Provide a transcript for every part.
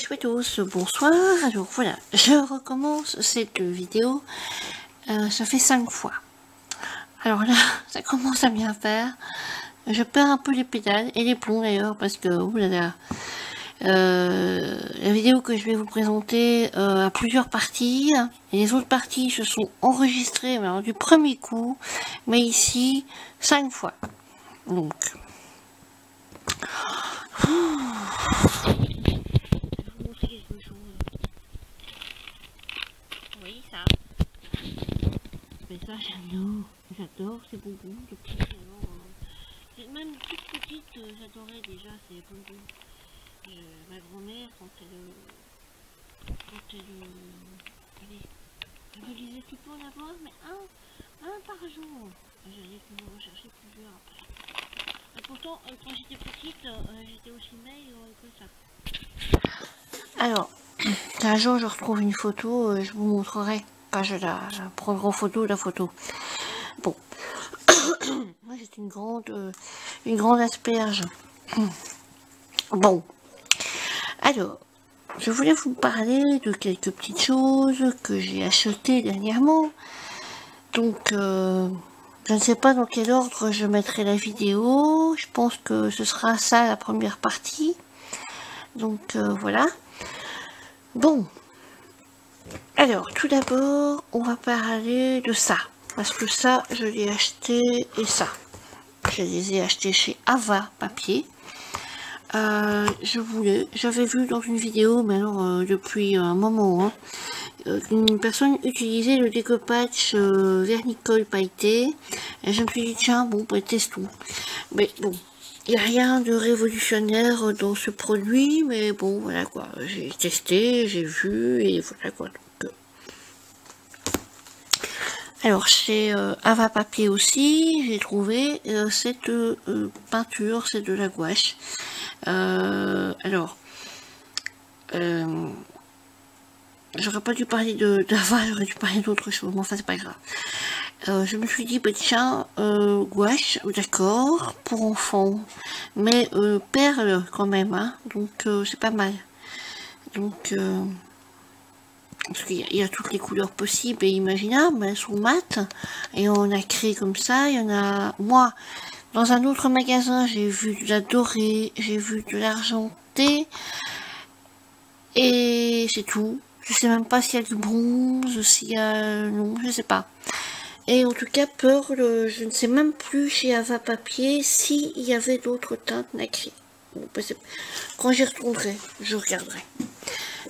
chouettos, bonsoir. Alors voilà, je recommence cette vidéo. Ça fait 5 fois. Alors là, ça commence à bien faire. Je perds un peu les pédales et les plombs d'ailleurs parce que oulala, la vidéo que je vais vous présenter a plusieurs parties et les autres parties se sont enregistrées alors, du premier coup, mais ici 5 fois. Donc oui, ça. Mais ça, j'adore ces bonbons depuis. Alors, même toute petite, j'adorais déjà ces bonbons. Ma grand-mère, quand elle me disait tu peux en avoir, mais un par jour. J'allais me rechercher plusieurs après. Et pourtant, quand j'étais petite, j'étais aussi maigre que ça. Alors, un jour je retrouve une photo, je vous montrerai. Enfin, je la prendrai en photo, la photo. Bon. Moi, c'est une grande asperge. Bon. Alors, je voulais vous parler de quelques petites choses que j'ai achetées dernièrement. Donc, je ne sais pas dans quel ordre je mettrai la vidéo. Je pense que ce sera ça la première partie. Donc, voilà. Bon. Alors, tout d'abord, on va parler de ça. Parce que ça, je l'ai acheté et ça. Je les ai achetés chez Ava Papier. J'avais vu dans une vidéo, mais alors depuis un moment, une personne utilisait le découpage vernicole pailleté. Et je me suis dit, tiens, bon, bah, testons. Mais bon, il n'y a rien de révolutionnaire dans ce produit, mais bon, voilà quoi. J'ai testé, j'ai vu, et voilà quoi. Donc, alors, chez Ava Papier aussi, j'ai trouvé cette peinture, c'est de la gouache. Alors, j'aurais pas dû parler d'Ava, j'aurais dû parler d'autre chose, mais enfin c'est pas grave. Je me suis dit, bah tiens, gouache, d'accord, pour enfants, mais perle quand même, hein, donc c'est pas mal. Donc, parce qu'il y a toutes les couleurs possibles et imaginables, elles sont mates, et on a créé comme ça, il y en a, moi, dans un autre magasin, j'ai vu de la dorée, j'ai vu de l'argenté, et c'est tout. Je sais même pas s'il y a du bronze, s'il y a... non, je sais pas. Et en tout cas, Pearl, je ne sais même plus chez Ava Papier s'il y avait d'autres teintes nacrées. Bon, quand j'y retournerai, je regarderai.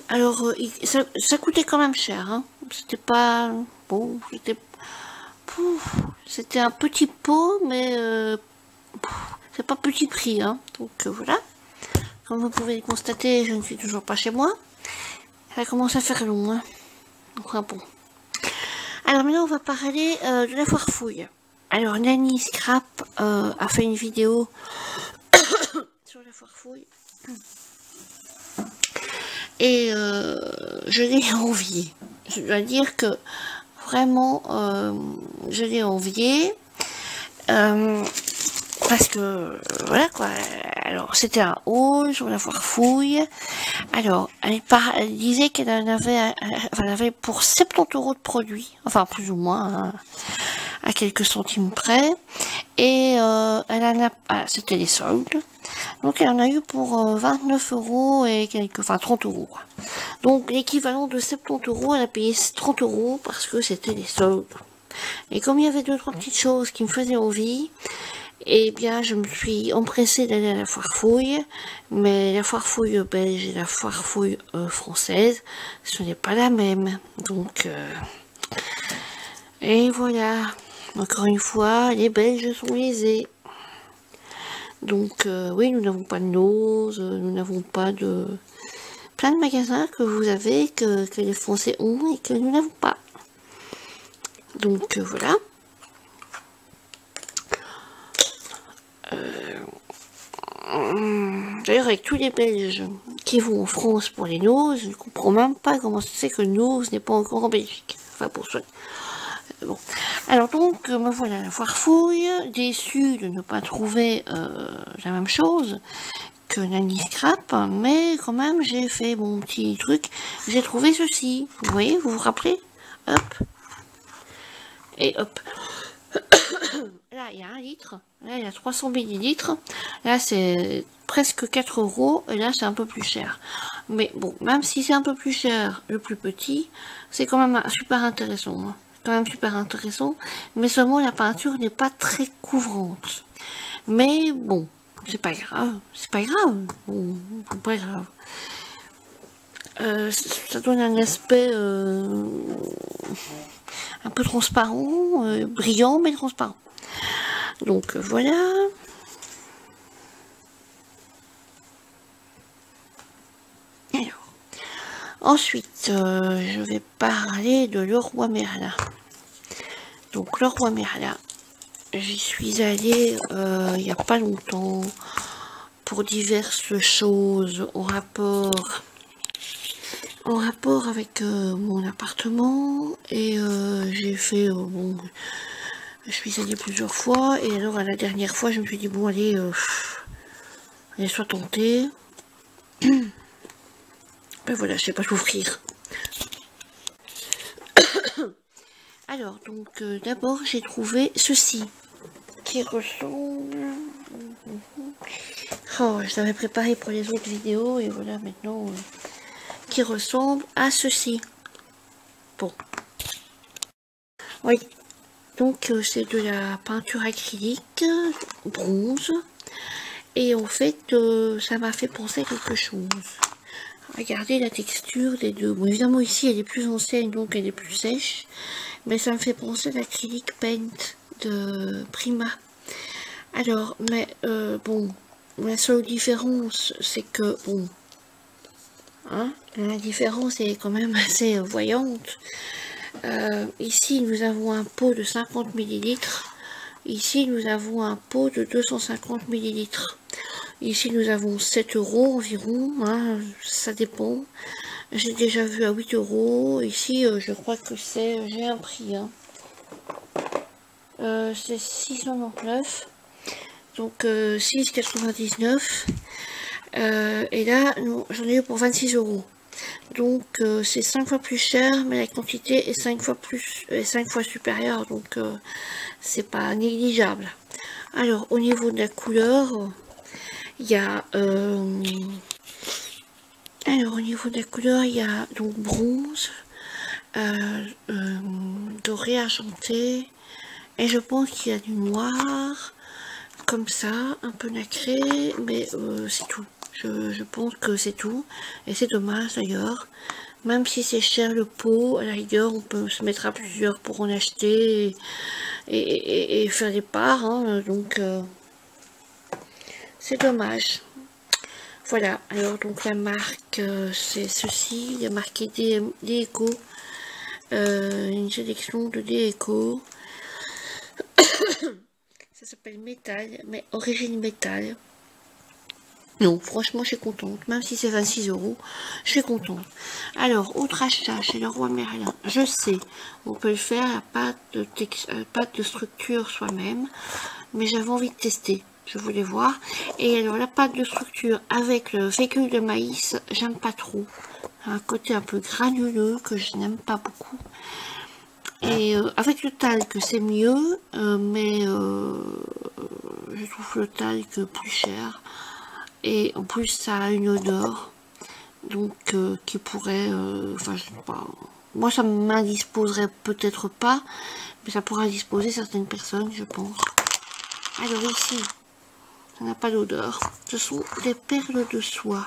Alors, ça coûtait quand même cher, hein. C'était pas... bon, c'était un petit pot, mais... c'est pas petit prix, hein. Donc, voilà. Comme vous pouvez le constater, je ne suis toujours pas chez moi. Ça commence à faire long, hein. Enfin bon. Alors maintenant, on va parler de la foire fouille. Alors, Nanny Scrap a fait une vidéo sur la foire fouille. Et je l'ai enviée. Je dois dire que vraiment, je l'ai enviée. Parce que, voilà quoi. Alors, c'était un haul sur la foire fouille. Alors, elle disait qu'elle en avait pour 70 € de produits. Enfin, plus ou moins, hein, à quelques centimes près. Et elle en a... c'était les soldes. Donc, elle en a eu pour 29 € et quelques... enfin, 30 €. Quoi. Donc, l'équivalent de 70 €, elle a payé 30 € parce que c'était les soldes. Et comme il y avait 2-3 petites choses qui me faisaient envie... Eh bien, je me suis empressée d'aller à la foire fouille, mais la foire fouille belge et la foire fouille française, ce n'est pas la même. Donc, et voilà. Encore une fois, les Belges sont lésés. Donc, oui, nous n'avons pas de Nose, nous n'avons pas de... plein de magasins que vous avez, que les Français ont et que nous n'avons pas. Donc, voilà. D'ailleurs, avec tous les Belges qui vont en France pour les Noses, je ne comprends même pas comment c'est que Nose n'est pas encore en Belgique. Enfin, pour ça. Bon. Alors donc, me voilà à la foire fouille, déçue de ne pas trouver la même chose Nanny Scrap, mais quand même j'ai fait mon petit truc. J'ai trouvé ceci. Vous voyez, vous vous rappelez? Hop. Et hop. Là, il y a 1 litre. Là, il y a 300 millilitres. Là, c'est presque 4 €. Et là, c'est un peu plus cher. Mais bon, même si c'est un peu plus cher, le plus petit, c'est quand même super intéressant. Hein. Quand même super intéressant. Mais seulement, la peinture n'est pas très couvrante. Mais bon, c'est pas grave. C'est pas grave. Bon, c'est pas grave. Ça donne un aspect un peu transparent, brillant mais transparent. Donc voilà. Alors, ensuite, je vais parler de Leroy Merlin. Donc Leroy Merlin, j'y suis allée il n'y a pas longtemps pour diverses choses en rapport avec mon appartement, et j'ai fait bon, je suis allée plusieurs fois, et alors à la dernière fois je me suis dit bon allez, sois tentée. Ben voilà, je sais pas s'ouvrir. Alors donc d'abord j'ai trouvé ceci qui ressemble. Oh, je l'avais préparé pour les autres vidéos et voilà maintenant qui ressemble à ceci. Bon. Oui. Donc c'est de la peinture acrylique bronze. Et en fait ça m'a fait penser à quelque chose. Regardez la texture des deux. Bon, évidemment ici elle est plus ancienne donc elle est plus sèche. Mais ça me fait penser à l'acrylique paint de Prima. Alors, mais bon, la seule différence c'est que bon, hein, la différence est quand même assez voyante. Ici nous avons un pot de 50 ml. Ici nous avons un pot de 250 ml. Ici nous avons 7 € environ, hein, ça dépend. J'ai déjà vu à 8 €. Ici je crois que c'est, j'ai un prix, hein. C'est 6,99. Donc 6,99. Et là j'en ai eu pour 26 €. Donc c'est 5 fois plus cher, mais la quantité est 5 fois supérieure, donc c'est pas négligeable. Alors au niveau de la couleur, il y a donc bronze, doré argenté, et je pense qu'il y a du noir comme ça, un peu nacré, mais c'est tout. Je pense que c'est tout, et c'est dommage d'ailleurs. Même si c'est cher le pot, à la rigueur on peut se mettre à plusieurs pour en acheter et faire des parts, hein, donc c'est dommage. Voilà, alors donc la marque c'est ceci, il y a marqué Deco, une sélection de Deco. Ça s'appelle métal, mais origine métal. Non, franchement, je suis contente. Même si c'est 26 €, je suis contente. Alors, autre achat chez Leroy Merlin. Je sais, on peut le faire à pâte de structure soi-même. Mais j'avais envie de tester. Je voulais voir. Et alors, la pâte de structure avec le fécule de maïs, j'aime pas trop. Un côté un peu granuleux que je n'aime pas beaucoup. Et avec le talc, c'est mieux. Mais je trouve le talc plus cher. Et en plus ça a une odeur, donc qui pourrait, enfin je sais pas, moi ça m'indisposerait peut-être pas, mais ça pourrait indisposer certaines personnes, je pense. Alors ici, ça n'a pas d'odeur, ce sont des perles de soie,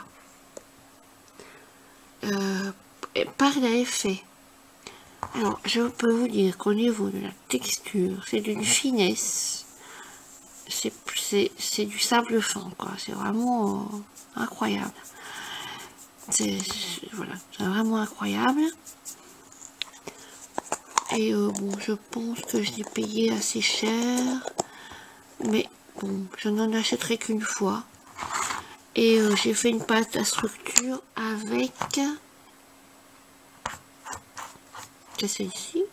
par l'effet. Alors je peux vous dire qu'au niveau de la texture, c'est d'une finesse. C'est du sable fin, quoi. C'est vraiment incroyable. Voilà, c'est vraiment incroyable. Et bon, je pense que je l'ai payé assez cher, mais bon, je n'en achèterai qu'une fois. Et j'ai fait une pâte à structure avec, c'est celle-ci?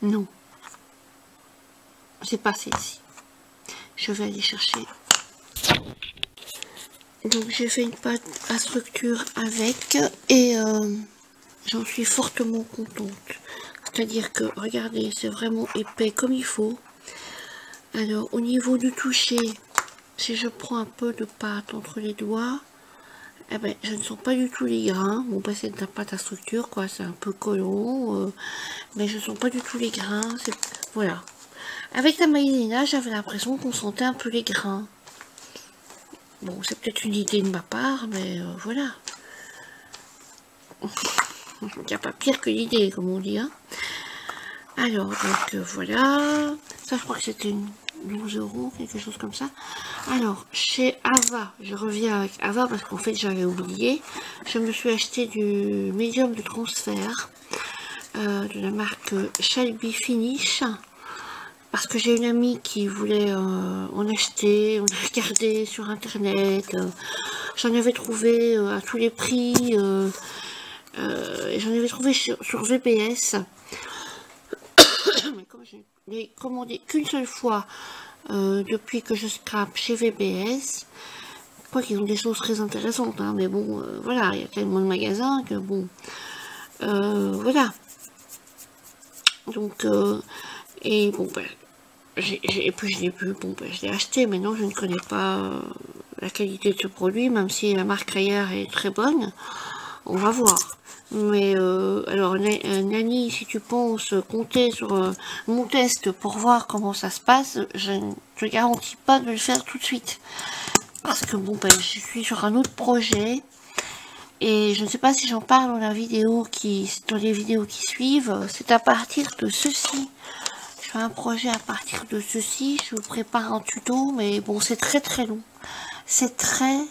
Non, c'est pas celle-ci. Je vais aller chercher Donc j'ai fait une pâte à structure avec et j'en suis fortement contente. C'est-à-dire que, regardez, c'est vraiment épais comme il faut. Alors, au niveau du toucher, si je prends un peu de pâte entre les doigts, eh ben, je ne sens pas du tout les grains. Bon, bah, c'est de la pâte à structure, quoi. C'est un peu collant, mais je ne sens pas du tout les grains. Voilà. Avec la maïzena, j'avais l'impression qu'on sentait un peu les grains. Bon, c'est peut-être une idée de ma part, mais voilà. Il n'y a pas pire que l'idée, comme on dit, hein. Alors, donc, voilà. Ça, je crois que c'était 12 €, quelque chose comme ça. Alors, chez Ava, je reviens avec Ava parce qu'en fait, j'avais oublié. Je me suis acheté du médium de transfert de la marque Shelby Finish. Parce que j'ai une amie qui voulait en acheter, on a regardé sur internet, j'en avais trouvé à tous les prix, j'en avais trouvé sur VBS, mais comme je l'ai commandé qu'une seule fois depuis que je scrape chez VBS, je crois qu'ils ont des choses très intéressantes, hein, mais bon, voilà, il y a tellement de magasins que bon, voilà, donc, et bon, ben, et puis je l'ai pu, bon, ben, je l'ai acheté, mais non, je ne connais pas la qualité de ce produit, même si la marque Ayer est très bonne, on va voir. Mais alors Nani, si tu penses compter sur mon test pour voir comment ça se passe, je ne te garantis pas de le faire tout de suite. Parce que bon, ben, je suis sur un autre projet, et je ne sais pas si j'en parle dans les vidéos qui suivent, c'est à partir de ceci. Je fais un projet à partir de ceci, je vous prépare un tuto, mais bon, c'est très très long. C'est très long.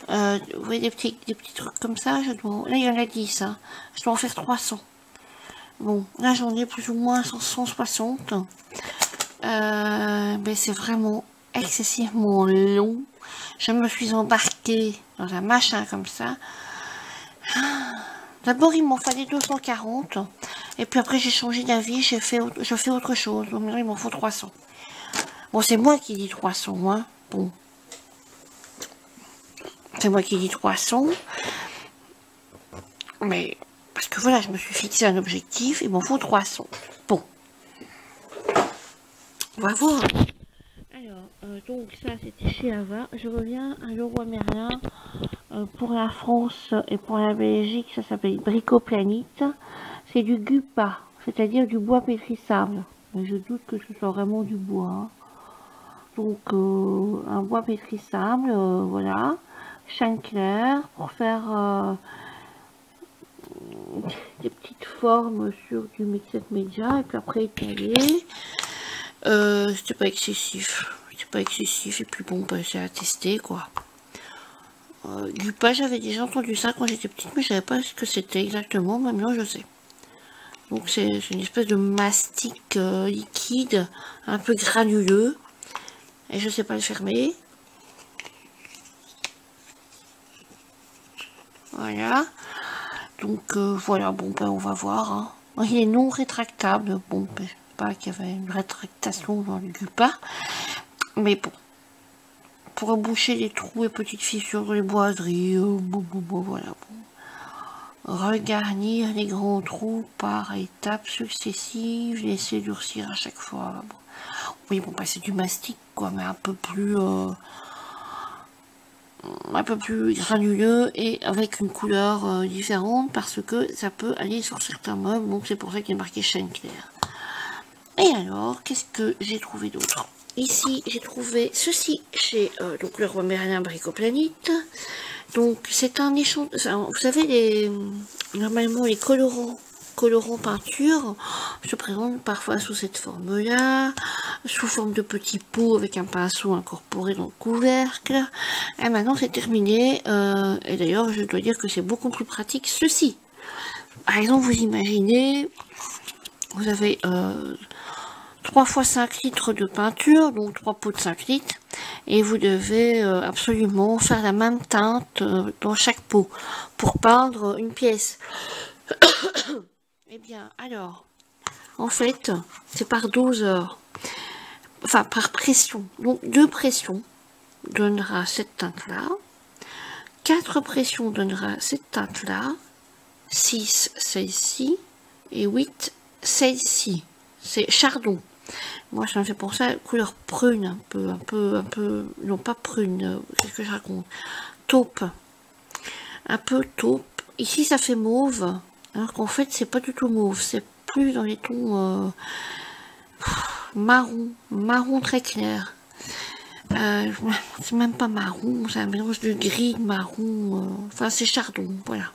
Vous voyez des petits trucs comme ça, là il y en a 10, hein. Je dois en faire 300. Bon, là j'en ai plus ou moins 160. Mais c'est vraiment excessivement long. Je me suis embarquée dans un machin comme ça. D'abord, il m'en fallait 240. Et puis après, j'ai changé d'avis. Je fais autre chose. Donc maintenant, il m'en faut 300. Bon, c'est moi qui dis 300. Hein. Bon. C'est moi qui dis 300. Mais, parce que voilà, je me suis fixé un objectif. Il m'en faut 300. Bon. On va voir. Alors, donc ça, c'était chez Ava. Je reviens à Leroy Merlin. Pour la France et pour la Belgique, ça s'appelle Bricoplanite. C'est du Gupa, c'est-à-dire du bois pétrissable. Mais je doute que ce soit vraiment du bois. Donc, un bois pétrissable, voilà. Chêne clair pour faire des petites formes sur du mixed media et puis après étaler. C'était pas excessif. Et puis bon, bah, c'est à tester, quoi. Gupa, j'avais déjà entendu ça quand j'étais petite, mais je savais pas ce que c'était exactement. Maintenant, je sais. Donc, c'est une espèce de mastic liquide, un peu granuleux. Et je sais pas le fermer. Voilà. Donc, voilà. Bon, ben, on va voir. Hein. Il est non rétractable. Bon, ben, je sais pas qu'il y avait une rétractation dans le Gupa. Mais bon. Pour boucher les trous et petites fissures dans les boiseries. Voilà. Bon. Regarnir les grands trous par étapes successives. Laisser durcir à chaque fois. Bon. Oui, bon, bah, c'est du mastic, quoi, mais un peu plus granuleux et avec une couleur différente parce que ça peut aller sur certains meubles. Donc, c'est pour ça qu'il est marqué chêne clair. Et alors, qu'est-ce que j'ai trouvé d'autre? Ici, j'ai trouvé ceci chez donc Leroy Merlin Bricoplanite. Donc, c'est un échange. Vous savez, normalement, les colorants peinture se présentent parfois sous cette forme-là, sous forme de petits pots avec un pinceau incorporé dans le couvercle. Et maintenant, c'est terminé. Et d'ailleurs, je dois dire que c'est beaucoup plus pratique ceci. Par exemple, vous imaginez, vous avez 3 fois 5 litres de peinture, donc 3 pots de 5 litres, et vous devez absolument faire la même teinte dans chaque pot pour peindre une pièce. Eh bien, alors, en fait, c'est par 12 heures. enfin par pression. Donc 2 pressions donnera cette teinte-là. 4 pressions donnera cette teinte-là. 6, celle-ci. Et 8, celle-ci. C'est chardon. Moi, ça me fait penser à couleur prune, un peu, non pas prune, qu'est-ce que je raconte? Taupe. Un peu taupe. Ici, ça fait mauve, alors qu'en fait, c'est pas du tout mauve, c'est plus dans les tons marron très clair. C'est même pas marron, c'est un mélange de gris, de marron, enfin, c'est chardon, voilà.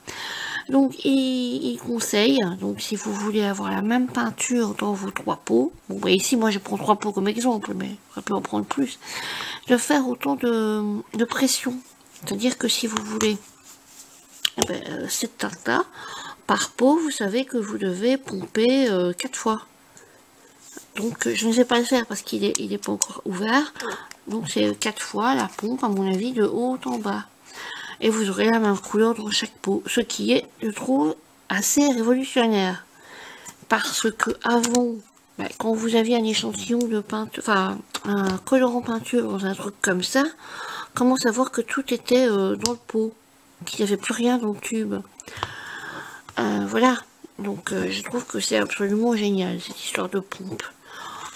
Donc, il conseille, donc si vous voulez avoir la même peinture dans vos 3 pots, bon, bah, ici, moi, je prends 3 pots comme exemple, mais on peut en prendre plus, de faire autant de pression. C'est-à-dire que si vous voulez cette teinte-là, par pot, vous savez que vous devez pomper 4 fois. Donc, je ne sais pas le faire parce qu'il est pas encore ouvert. Donc, c'est 4 fois la pompe, à mon avis, de haut en bas. Et vous aurez la même couleur dans chaque pot. Ce qui est, je trouve, assez révolutionnaire. Parce que avant, quand vous aviez un échantillon de peinture, enfin, un colorant peinture dans un truc comme ça, comment savoir que tout était dans le pot, qu'il n'y avait plus rien dans le tube. Voilà. Donc, je trouve que c'est absolument génial, cette histoire de pompe.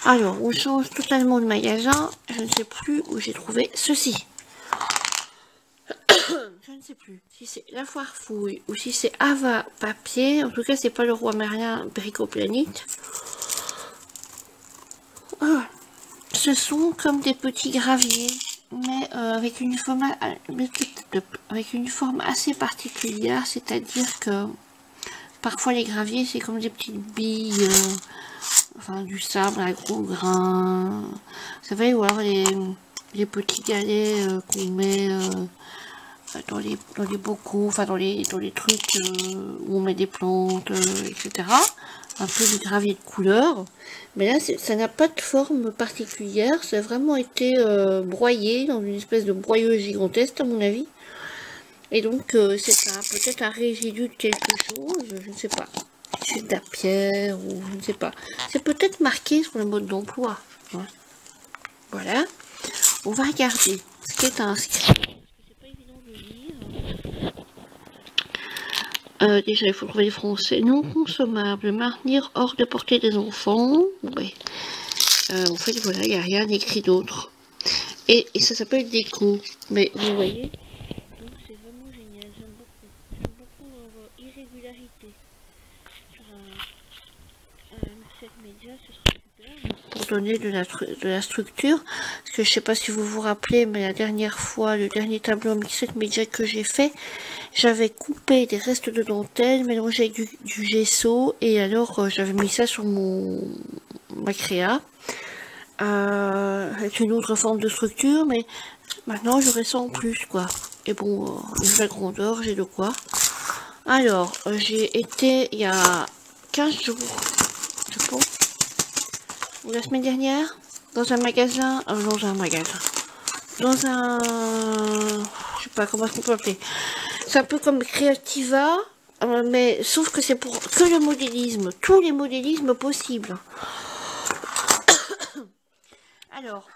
Alors, on change totalement de magasin. Je ne sais plus où j'ai trouvé ceci. Je ne sais plus si c'est La Foire Fouille ou si c'est Ava Papier. En tout cas, c'est pas le Roi Merlin Bricoplanite. Ce sont comme des petits graviers, mais avec une forme assez particulière. C'est-à-dire que parfois les graviers, c'est comme des petites billes, enfin du sable à gros grains. Vous savez, ou alors les petits galets qu'on met dans les bocaux, enfin dans les trucs où on met des plantes, etc. Un peu du gravier de couleur. Mais là, ça n'a pas de forme particulière. Ça a vraiment été broyé dans une espèce de broyeuse gigantesque, à mon avis. Et donc, c'est peut-être un résidu de quelque chose, je ne sais pas. C'est de la pierre, ou je ne sais pas. C'est peut-être marqué sur le mode d'emploi. Hein. Voilà. On va regarder ce qui est inscrit. C'est pas évident de lire. Déjà, il faut trouver les français. Non consommables, maintenir hors de portée des enfants. Ouais. En fait, voilà, il n'y a rien écrit d'autre. Et ça s'appelle déco. Mais vous voyez, donc c'est vraiment génial. J'aime beaucoup leur irrégularité. Sur cette média, ce sera super. Pour donner de la structure. Parce que je sais pas si vous vous rappelez, mais la dernière fois, le dernier tableau Mixed Media que j'ai fait, j'avais coupé des restes de dentelle, mélangé avec du gesso, et alors j'avais mis ça sur ma créa. Avec une autre forme de structure, mais maintenant j'aurais ça en plus, quoi. Et bon, la grandeur, j'ai de quoi. Alors, j'ai été il y a 15 jours, je pense, ou la semaine dernière, dans un magasin, dans un, je sais pas comment est-ce qu'on peut appeler. C'est un peu comme Creativa, mais sauf que c'est pour que le modélisme, tous les modélismes possibles. Alors,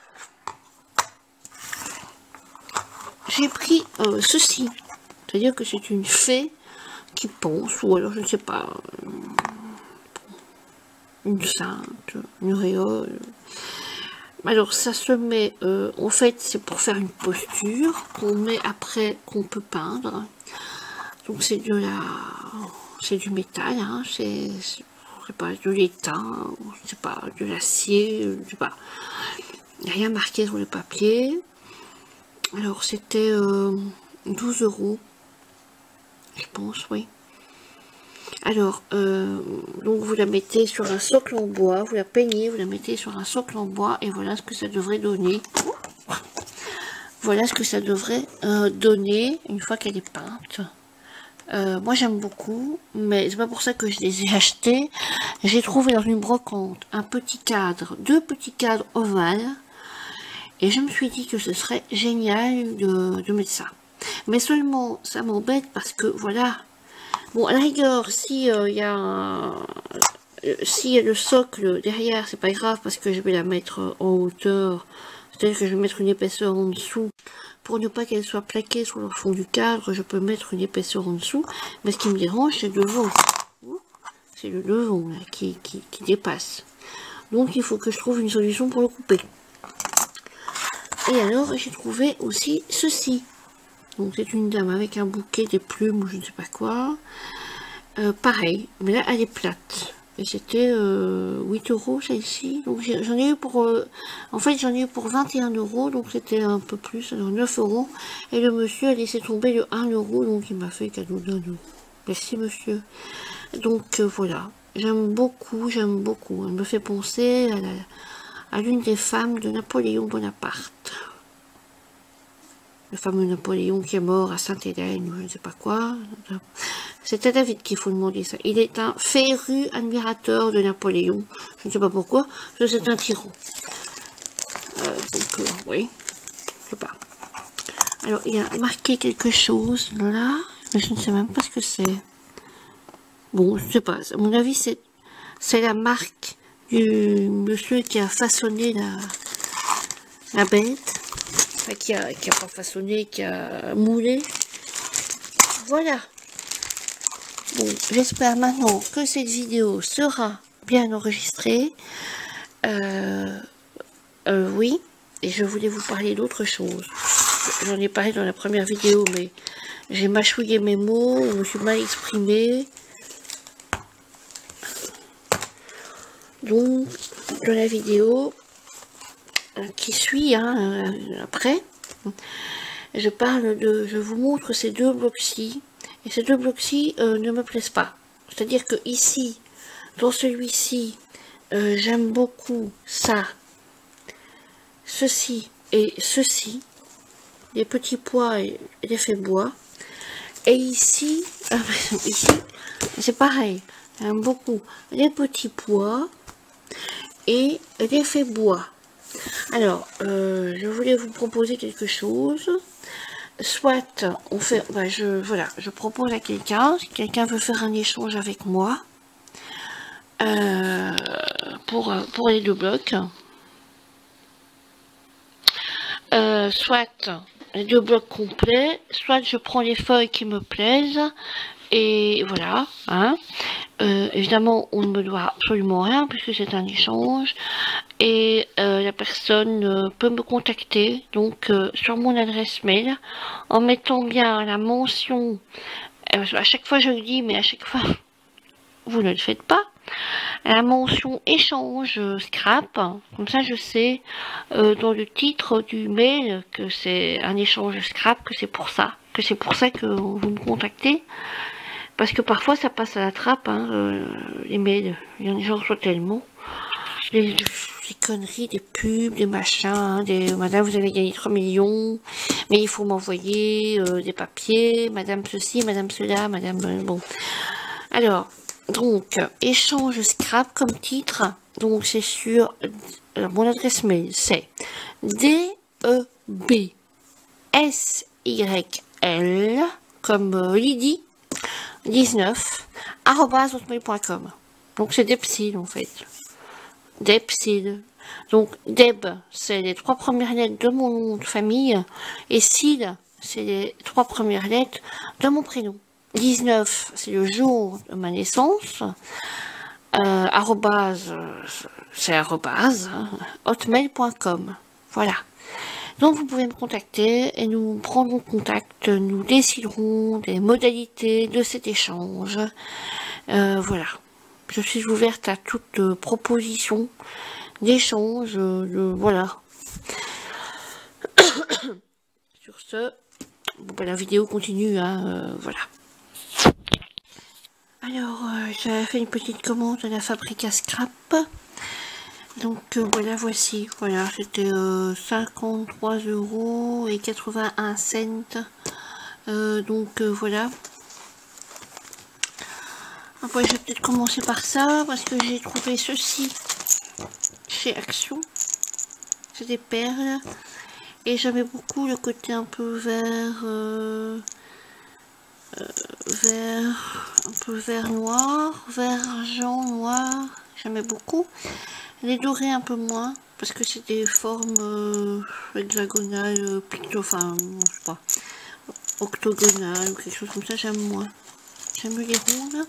j'ai pris ceci, c'est-à-dire que c'est une fée qui pense, ou alors je ne sais pas, une sainte, une auréole. Alors ça se met, en fait c'est pour faire une posture qu'on met après, qu'on peut peindre. Donc c'est du métal, hein, c'est pas de l'étain, je sais pas, de l'acier, je sais pas. Il n'y a rien marqué sur le papier. Alors c'était 12 €, je pense, oui. Alors, donc vous la mettez sur un socle en bois, vous la peignez, vous la mettez sur un socle en bois, et voilà ce que ça devrait donner. Voilà ce que ça devrait donner une fois qu'elle est peinte. Moi j'aime beaucoup, mais c'est pas pour ça que je les ai achetés. J'ai trouvé dans une brocante un petit cadre, 2 petits cadres ovales, et je me suis dit que ce serait génial de mettre ça. Mais seulement, ça m'embête parce que, voilà, bon, à la rigueur, si il y a si le socle derrière, c'est pas grave parce que je vais la mettre en hauteur, c'est-à-dire que je vais mettre une épaisseur en dessous pour ne pas qu'elle soit plaquée sur le fond du cadre. Je peux mettre une épaisseur en dessous, mais ce qui me dérange, c'est le devant. C'est le devant là, qui dépasse. Donc il faut que je trouve une solution pour le couper. Et alors j'ai trouvé aussi ceci. Donc c'est une dame avec un bouquet, des plumes ou je ne sais pas quoi. Pareil, mais là elle est plate. Et c'était 8 € celle-ci. Donc j'en ai eu pour... en fait j'en ai eu pour 21 €. Donc c'était un peu plus, alors 9 €. Et le monsieur a laissé tomber le 1 €. Donc il m'a fait cadeau d'1 €. Merci monsieur. Donc voilà. J'aime beaucoup, j'aime beaucoup. Elle me fait penser à l'une des femmes de Napoléon Bonaparte. Le fameux Napoléon qui est mort à Sainte-Hélène ou je ne sais pas quoi. C'est à David qu'il faut demander ça. Il est un féru admirateur de Napoléon. Je ne sais pas pourquoi, parce que c'est un tyran. Donc, oui, je sais pas. Alors, il y a marqué quelque chose là, mais je ne sais même pas ce que c'est. Bon, je ne sais pas. À mon avis, c'est la marque du monsieur qui a façonné la bête. Enfin, qui a pas façonné, qui a moulé. Voilà. Bon, j'espère maintenant que cette vidéo sera bien enregistrée. Oui, et je voulais vous parler d'autre chose. J'en ai parlé dans la première vidéo, mais j'ai mâchouillé mes mots, je me suis mal exprimée. Donc, dans la vidéo qui suit, après, je vous montre ces deux blocs-ci. Et ces deux blocs-ci ne me plaisent pas. C'est-à-dire que ici, dans celui-ci, j'aime beaucoup ça, ceci et ceci, les petits pois et l'effet bois. Et ici, ici c'est pareil, j'aime beaucoup les petits pois et l'effet bois. Alors, je voulais vous proposer quelque chose. Soit on fait, je propose à quelqu'un, si quelqu'un veut faire un échange avec moi pour les deux blocs, soit les deux blocs complets, soit je prends les feuilles qui me plaisent et voilà. Évidemment, on ne me doit absolument rien puisque c'est un échange. Et la personne peut me contacter donc sur mon adresse mail en mettant bien la mention, à chaque fois je le dis mais à chaque fois vous ne le faites pas, la mention échange scrap, comme ça je sais dans le titre du mail que c'est un échange scrap, que c'est pour ça que vous me contactez, parce que parfois ça passe à la trappe, les mails, il y en a gens reçoivent tellement des conneries, des pubs, des machins, des madame vous avez gagné 3 millions, mais il faut m'envoyer des papiers, madame ceci, madame cela, madame bon. Alors, donc, échange scrap comme titre, donc c'est sur mon adresse mail, c'est DEBSYL comme Lydie 19 @hotmail.com. Donc c'est Depsil en fait. Depsil. Donc Deb, c'est les 3 premières lettres de mon nom de famille, et Sil, c'est les 3 premières lettres de mon prénom. 19, c'est le jour de ma naissance. C'est hotmail.com. Voilà. Donc vous pouvez me contacter et nous prendrons contact, nous déciderons des modalités de cet échange. Voilà. Je suis ouverte à toute proposition d'échange, voilà. Sur ce, bon, ben, la vidéo continue, voilà. Alors, j'avais fait une petite commande à la fabrique à scrap. Donc voilà, voici, voilà, c'était 53,81 €. Donc voilà. Après, je vais peut-être commencer par ça, parce que j'ai trouvé ceci chez Action. C'est des perles. Et j'aimais beaucoup le côté un peu vert, vert, un peu vert noir, vert argent noir, j'aimais beaucoup. Les dorés un peu moins, parce que c'est des formes hexagonales, enfin, je sais pas, octogonales ou quelque chose comme ça, j'aime moins. J'aime les rondes.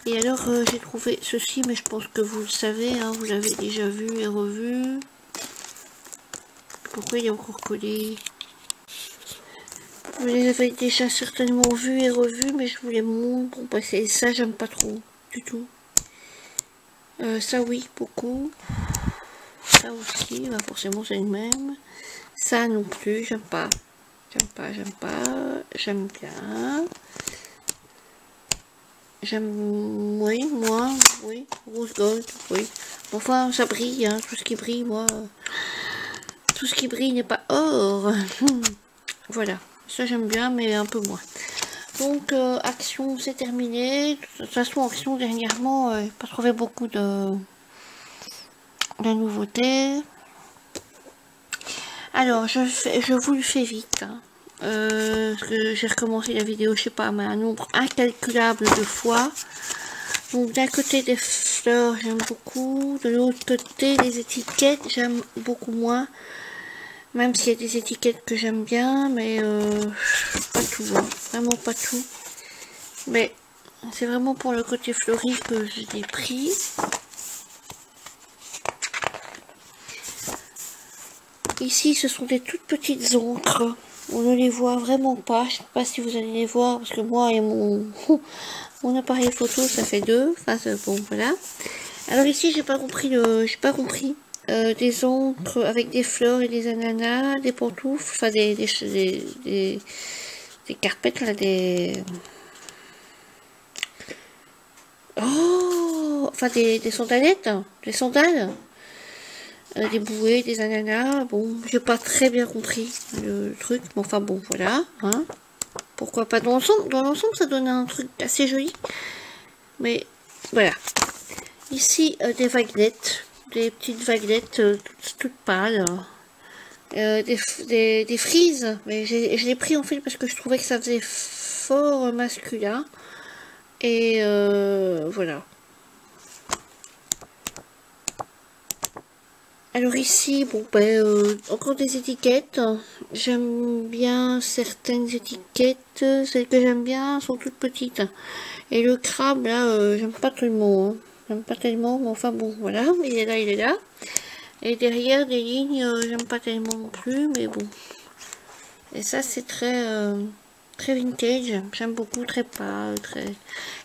Et alors j'ai trouvé ceci, mais je pense que vous le savez, hein, vous l'avez déjà vu et revu. Pourquoi il est encore collé? Vous les avez déjà certainement vus et revus, mais je vous les montre pour passer. Ça, j'aime pas trop du tout. Ça, oui, beaucoup. Ça aussi, bah forcément, c'est le même. Ça non plus, j'aime pas. J'aime pas, j'aime pas. J'aime bien. J'aime, oui, moi, oui. Rose gold, oui. Enfin, ça brille, hein, tout ce qui brille, moi. Tout ce qui brille n'est pas or. Voilà, ça j'aime bien, mais un peu moins. Donc, Action, c'est terminé. De toute façon, Action, dernièrement, pas trouvé beaucoup de nouveautés. Alors, je vous le fais vite. Hein. Parce que j'ai recommencé la vidéo, je sais pas, mais un nombre incalculable de fois. Donc, d'un côté des fleurs, j'aime beaucoup. De l'autre côté, les étiquettes, j'aime beaucoup moins. Même s'il y a des étiquettes que j'aime bien, mais pas tout, hein. Vraiment pas tout. Mais c'est vraiment pour le côté fleuri que je l'ai pris. Ici, ce sont des toutes petites encres. On ne les voit vraiment pas. Je ne sais pas si vous allez les voir, parce que moi et mon appareil photo, ça fait deux. Enfin, bon, voilà. Alors ici, j'ai pas compris des encres avec des fleurs et des ananas, des pantoufles, enfin des carpettes là, oh, enfin des sandalettes, des sandales, des bouées, des ananas. Bon, j'ai pas très bien compris le truc, mais enfin bon, voilà, hein. Pourquoi pas dans l'ensemble, ça donne un truc assez joli, mais voilà. Ici, des vaguelettes, des petites vaguelettes toutes pâles. Des frises, mais je l'ai pris en fait parce que je trouvais que ça faisait fort masculin. Et voilà. Alors ici, bon ben, encore des étiquettes. J'aime bien certaines étiquettes. Celles que j'aime bien sont toutes petites. Et le crabe là, j'aime pas tellement. Hein. J'aime pas tellement, mais enfin bon, voilà. Il est là, il est là. Et derrière des lignes, j'aime pas tellement non plus, mais bon. Et ça c'est très très vintage, j'aime beaucoup, très pâle, très...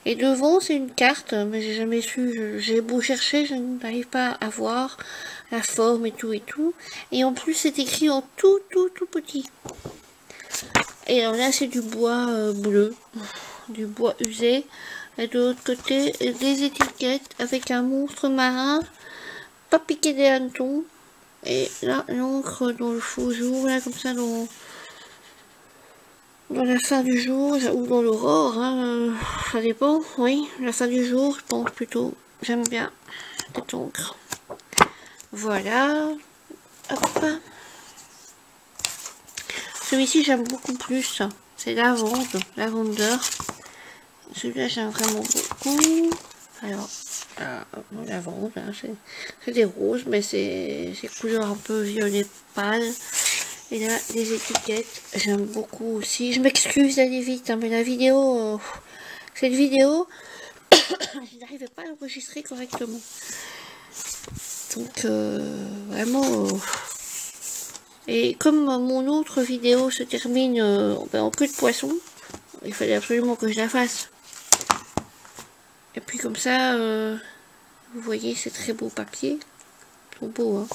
Et devant c'est une carte, mais j'ai jamais su, j'ai beau chercher, je n'arrive pas à voir la forme et tout et tout. Et en plus c'est écrit en tout petit. Et alors là c'est du bois bleu, du bois usé. Et de l'autre côté des étiquettes avec un monstre marin, pas piqué des hannetons. Et là l'encre dans le faux jour, là comme ça dans la fin du jour, ou dans l'aurore, hein, ça dépend, oui, la fin du jour, je pense plutôt, j'aime bien cette encre. Voilà, hop. Celui-ci j'aime beaucoup plus, c'est lavender. Celui-là j'aime vraiment beaucoup. Alors, lavande, hein, c'est des roses, mais c'est couleur un peu violet pâle. Et là, les étiquettes, j'aime beaucoup aussi. Je m'excuse d'aller vite, hein, mais la vidéo, cette vidéo, je n'arrivais pas à l'enregistrer correctement. Donc, vraiment... Et comme mon autre vidéo se termine en queue de poisson, il fallait absolument que je la fasse. Et puis comme ça, vous voyez, c'est très beau papier. Ils sont beaux, hein.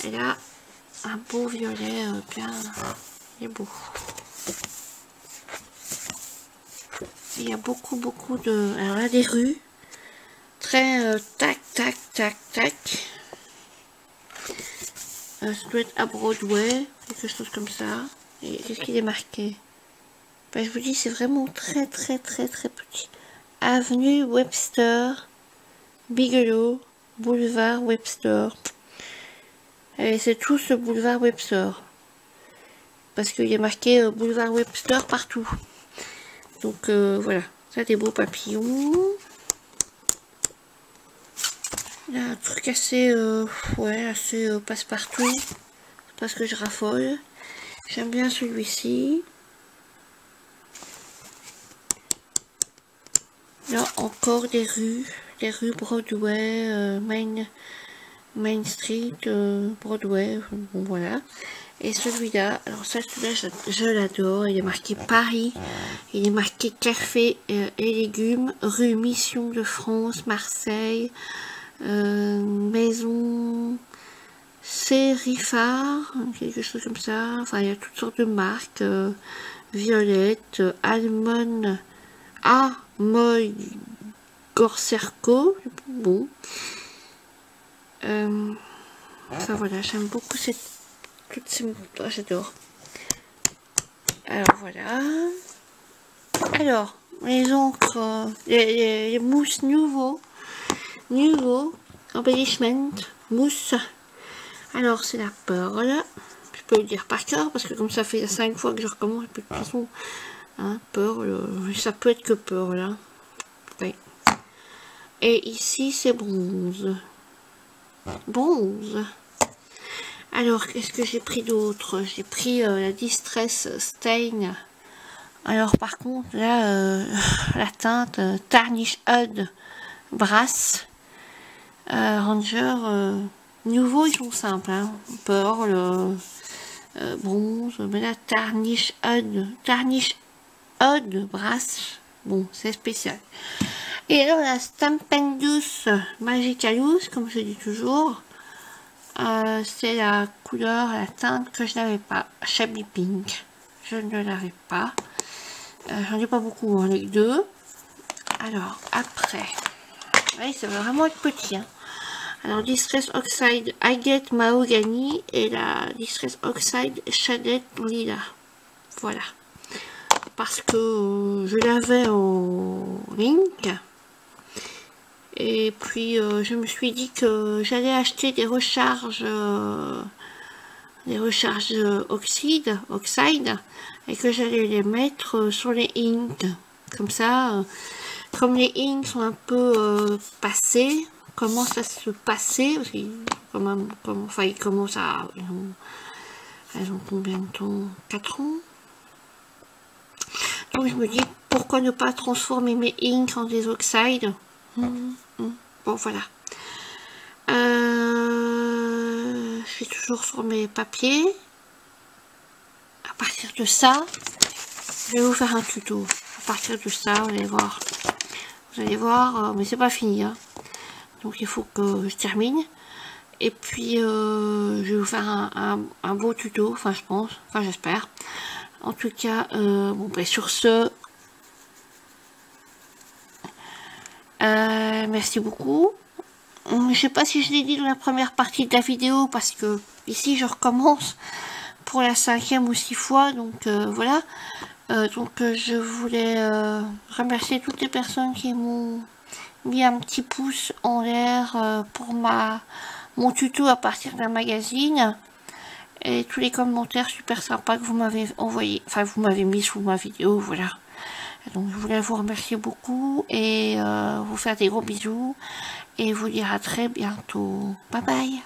Et là, un beau violet bien, il est beau. Il y a beaucoup de... Alors là, des rues. Très tac, tac, tac, tac. Ça doit être à Broadway, quelque chose comme ça. Et qu'est-ce qu'il est marqué? Ben, je vous dis, c'est vraiment très petit. Avenue Webster, Bigelow, boulevard Webster. Et c'est tout ce boulevard Webster. parce qu'il y a marqué boulevard Webster partout. Donc voilà, ça des beaux papillons. Là, un truc assez, ouais, assez passe-partout. C'est parce que je raffole. J'aime bien celui-ci. Là, encore des rues Broadway, Main Street, Broadway, bon voilà. Et celui-là, alors ça, celui-là, je l'adore. Il est marqué Paris, il est marqué café et légumes, rue Mission de France, Marseille, maison Sérifard, quelque chose comme ça. Enfin, il y a toutes sortes de marques, Violette, Almond, Moy Gorcerco, bon. Enfin voilà, j'aime beaucoup toutes ces mots-là, j'adore. Alors voilà. Alors, les encres, les mousses nouveau embellishment, mousse. Alors c'est la Pearl. Je peux le dire par cœur parce que comme ça fait 5 fois que je recommence, de toute façon, hein, Pearl, ça peut être que Pearl, hein. Oui. Et ici c'est bronze. Alors qu'est-ce que j'ai pris d'autre? J'ai pris la Distress Stain. Alors par contre là la teinte Tarnish Oud Brass Ranger nouveau, ils sont simples, hein. Pearl, bronze, mais là Tarnish Oud Brass, bon c'est spécial. Et alors la Stampendous Magicalous, comme je dis toujours, c'est la couleur, la teinte que je n'avais pas, Shabby Pink, je ne l'avais pas, j'en ai pas beaucoup, j'en ai que 2. Alors après, oui, ça va vraiment être petit, hein. Alors Distress Oxide Agate Mahogany et la Distress Oxide Shaded Lila, voilà, parce que je l'avais au Link. Et puis je me suis dit que j'allais acheter des recharges oxyde et que j'allais les mettre sur les inks. Comme ça, comme les inks sont un peu passés, commencent à se passer, parce qu'ils ils commencent à... Elles ont combien de temps? 4 ans. Donc je me dis, pourquoi ne pas transformer mes inks en des oxydes? Bon voilà, je suis toujours sur mes papiers. À partir de ça, je vais vous faire un tuto. À partir de ça, vous allez voir, mais c'est pas fini, hein. Donc il faut que je termine. Et puis je vais vous faire un beau tuto, enfin je pense, enfin j'espère. En tout cas, bon ben sur ce, merci beaucoup. Je sais pas si je l'ai dit dans la première partie de la vidéo parce que ici je recommence pour la 5e ou 6 fois, donc voilà. Donc je voulais remercier toutes les personnes qui m'ont mis un petit pouce en l'air pour mon tuto à partir d'un magazine, et tous les commentaires super sympas que vous m'avez envoyé, enfin vous m'avez mis sous ma vidéo, voilà. Donc je voulais vous remercier beaucoup et vous faire des gros bisous et vous dire à très bientôt. Bye bye.